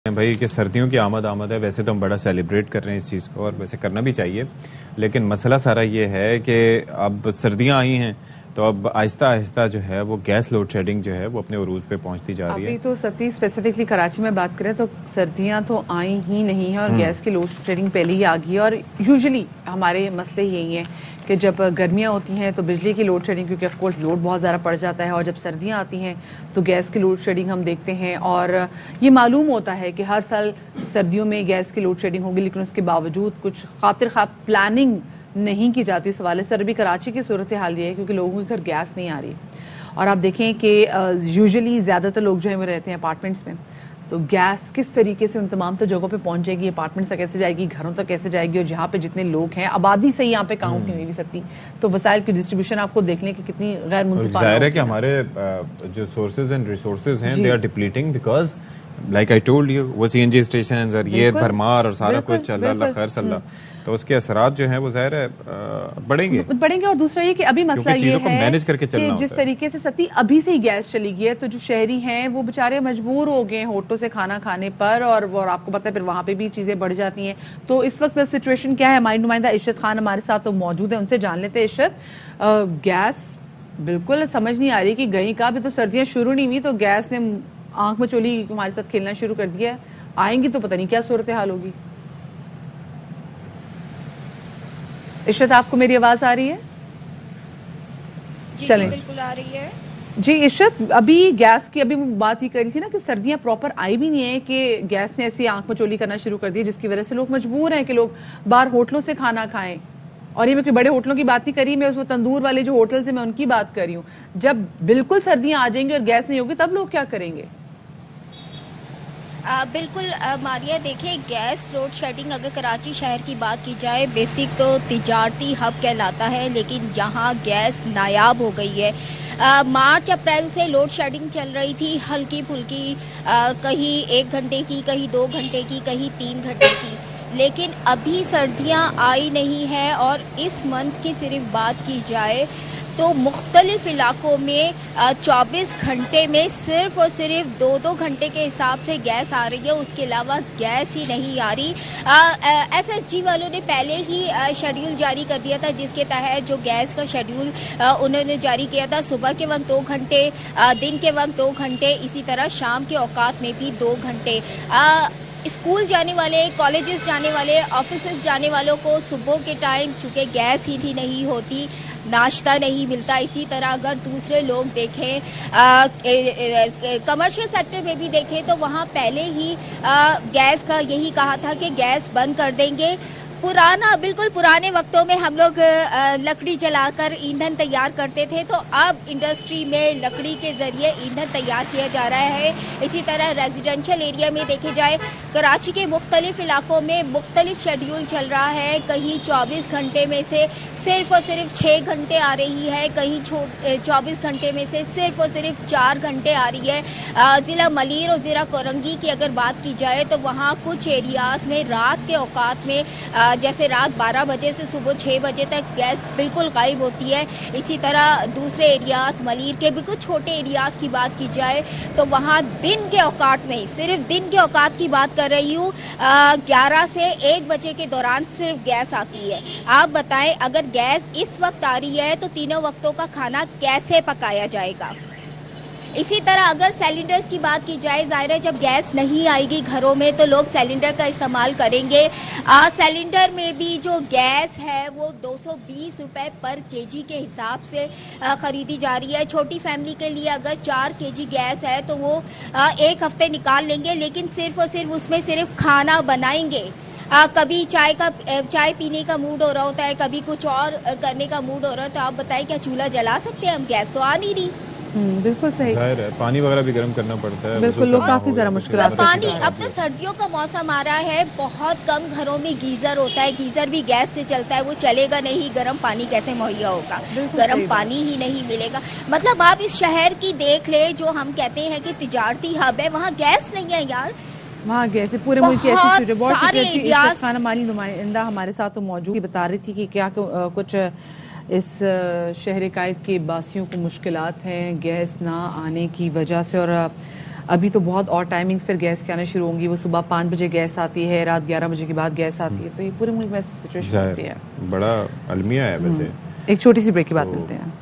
भाई कि सर्दियों की आमद है। वैसे तो हम बड़ा सेलिब्रेट कर रहे हैं इस चीज़ को और वैसे करना भी चाहिए, लेकिन मसला सारा ये है कि अब सर्दियां आई हैं तो अब आहिस्ता आहिस्ता जो है वो गैस लोड शेडिंग जो है वो अपने उरूज पे पहुंचती जा रही है। अभी तो सती स्पेसिफिकली कराची में बात करें तो सर्दियां तो आई ही नहीं है और गैस की लोड शेडिंग पहले ही आ गई है। और यूजुअली हमारे मसले यही हैं कि जब गर्मियां होती हैं तो बिजली की लोड शेडिंग, क्योंकि ऑफकोर्स लोड बहुत ज़्यादा पड़ जाता है, और जब सर्दियां आती हैं तो गैस की लोड शेडिंग हम देखते हैं। और ये मालूम होता है कि हर साल सर्दियों में गैस की लोड शेडिंग होगी, लेकिन उसके बावजूद कुछ खातिर खा प्लानिंग नहीं की जाती इस हवाले से। अभी कराची की सूरत हाल ये है क्योंकि लोगों के घर गैस नहीं आ रही, और आप देखें कि यूजुअली ज़्यादातर लोग जो है वो रहते हैं अपार्टमेंट्स में, तो गैस किस तरीके से उन तमाम तो जगहों पे पहुंच जाएगी, अपार्टमेंट्स तक कैसे जाएगी, घरों तक कैसे जाएगी, और जहाँ पे जितने लोग हैं आबादी से यहाँ पे काउंट नहीं हो भी सकती, तो वसाइल की डिस्ट्रीब्यूशन आपको देख लें कि कितनी गैर मुनसिफाना। जाहिर है कि हमारे जो सोर्सेज एंड रिसोर्सेज हैं they are depleting because like I told you वो सीएनजी स्टेशन और ये भरमार और सारा कुछ अल्लाह खैर सल्ला, तो उसके असरात जो हैं वो जाहिर है बढ़ेंगे। और दूसरा ये कि अभी मसला ये है मैनेज करके चलना कि जिस तरीके से सती अभी से ही गैस चली गई है तो जो शहरी हैं वो बेचारे मजबूर हो गए होटलों से खाना खाने पर, और आपको पता है फिर वहां पे भी चीजें बढ़ जाती हैं। तो इस वक्त सिचुएशन क्या है, हमारी नुमाइंदा इशरत खान हमारे साथ तो मौजूद है, उनसे जान लेते हैं। इशरत, गैस बिल्कुल समझ नहीं आ रही कि गई का, अभी तो सर्दियां शुरू नहीं हुई तो गैस ने आंख में चोली हमारे साथ खेलना शुरू कर दिया है, आएंगी तो पता नहीं क्या सूरत हाल होगी। इशरत, आपको मेरी आवाज आ रही है? जी, चलें, जी बिल्कुल आ रही है जी। इशरत, अभी गैस की अभी बात ही करी थी ना कि सर्दियां प्रॉपर आई भी नहीं है कि गैस ने ऐसी आंख में चोली करना शुरू कर दी जिसकी वजह से लोग मजबूर हैं कि लोग बाहर होटलों से खाना खाएं। और ये मैं कोई बड़े होटलों की बात नहीं करी, मैं उस तंदूर वाले जो होटल से मैं उनकी बात कर रही हूँ। जब बिल्कुल सर्दियां आ जाएंगी और गैस नहीं होगी तब लोग क्या करेंगे? बिल्कुल मारिया, देखिए गैस लोड शेडिंग अगर कराची शहर की बात की जाए, बेसिक तो तिजारती हब कहलाता है, लेकिन यहाँ गैस नायाब हो गई है। मार्च अप्रैल से लोड शेडिंग चल रही थी हल्की फुल्की, कहीं 1 घंटे की, कहीं 2 घंटे की, कहीं 3 घंटे की, लेकिन अभी सर्दियां आई नहीं है। और इस मंथ की सिर्फ बात की जाए तो मुख्तलिफ इलाकों में 24 घंटे में सिर्फ और सिर्फ 2-2 घंटे के हिसाब से गैस आ रही है, उसके अलावा गैस ही नहीं आ रही। एसएसजी वालों ने पहले ही शेड्यूल जारी कर दिया था, जिसके तहत जो गैस का शेड्यूल उन्होंने जारी किया था, सुबह के वक्त 2 घंटे, दिन के वक्त 2 घंटे, इसी तरह शाम के औकात में भी 2 घंटे। स्कूल जाने वाले, कॉलेजेस जाने वाले, ऑफिसेस जाने वालों को सुबह के टाइम चूँकि गैस ही नहीं होती, नाश्ता नहीं मिलता। इसी तरह अगर दूसरे लोग देखें, कमर्शियल सेक्टर में भी देखें तो वहाँ पहले ही गैस का यही कहा था कि गैस बंद कर देंगे। बिल्कुल पुराने वक्तों में हम लोग लकड़ी जलाकर ईंधन तैयार करते थे, तो अब इंडस्ट्री में लकड़ी के ज़रिए ईंधन तैयार किया जा रहा है। इसी तरह रेजिडेंशियल एरिया में देखे जाए, कराची के मुख्तलिफ इलाकों में मुख्तलिफ शेड्यूल चल रहा है। कहीं 24 घंटे में से सिर्फ और सिर्फ 6 घंटे आ रही है, कहीं 24 घंटे में से सिर्फ और सिर्फ 4 घंटे आ रही है। ज़िला मलीर और ज़िला कोरंगी की अगर बात की जाए तो वहाँ कुछ एरियाज़ में रात के औकात में जैसे रात 12 बजे से सुबह 6 बजे तक गैस बिल्कुल गायब होती है। इसी तरह दूसरे एरियाज़, मलीर के भी कुछ छोटे एरियाज़ की बात की जाए तो वहाँ दिन के औकात नहीं, सिर्फ दिन के औकात की बात कर रही हूँ, 11 से 1 बजे के दौरान सिर्फ गैस आती है। आप बताएं, अगर गैस इस वक्त आ रही है तो तीनों वक्तों का खाना कैसे पकाया जाएगा? इसी तरह अगर सिलेंडर्स की बात की जाए, ज़ाहिर है जब गैस नहीं आएगी घरों में तो लोग सिलेंडर का इस्तेमाल करेंगे। सिलेंडर में भी जो गैस है वो 220 रुपए पर केजी के हिसाब से ख़रीदी जा रही है। छोटी फैमिली के लिए अगर 4 केजी गैस है तो वो 1 हफ्ते निकाल लेंगे, लेकिन सिर्फ और सिर्फ उसमें सिर्फ खाना बनाएंगे। कभी चाय पीने का मूड हो रहा होता है, कभी कुछ और करने का मूड हो रहा है, तो आप बताएं क्या चूल्हा जला सकते हैं हम? गैस तो आ नहीं रही। बिल्कुल सही, जाहिर है पानी वगैरह भी गर्म करना पड़ता है। बिल्कुल, लोग काफी ज़रा मुश्किल पानी। अब तो सर्दियों का मौसम आ रहा है, बहुत कम घरों में गीजर होता है, गीजर भी गैस से चलता है, वो चलेगा नहीं, गर्म पानी कैसे मुहैया होगा? गर्म पानी ही नहीं मिलेगा। मतलब आप इस शहर की देख ले, जो हम कहते हैं कि तिजारती हब है, वहाँ गैस नहीं है यार, वहाँ गैस पूरे मुल्क की ऐसी बहुत खान हमारी नुमाइंदा हमारे साथ तो मौजूद बता रही थी कि क्या कुछ इस शहर कायद के बासियों को मुश्किलात हैं गैस ना आने की वजह से। और अभी तो बहुत और टाइमिंग्स फिर गैस के आने शुरू होंगी, वो सुबह 5 बजे गैस आती है, रात 11 बजे के बाद गैस आती है, तो ये पूरे मुल्क में सिचुएशन होती है। बड़ा अलमिया है वैसे। एक छोटी सी ब्रेक के बाद मिलते हैं।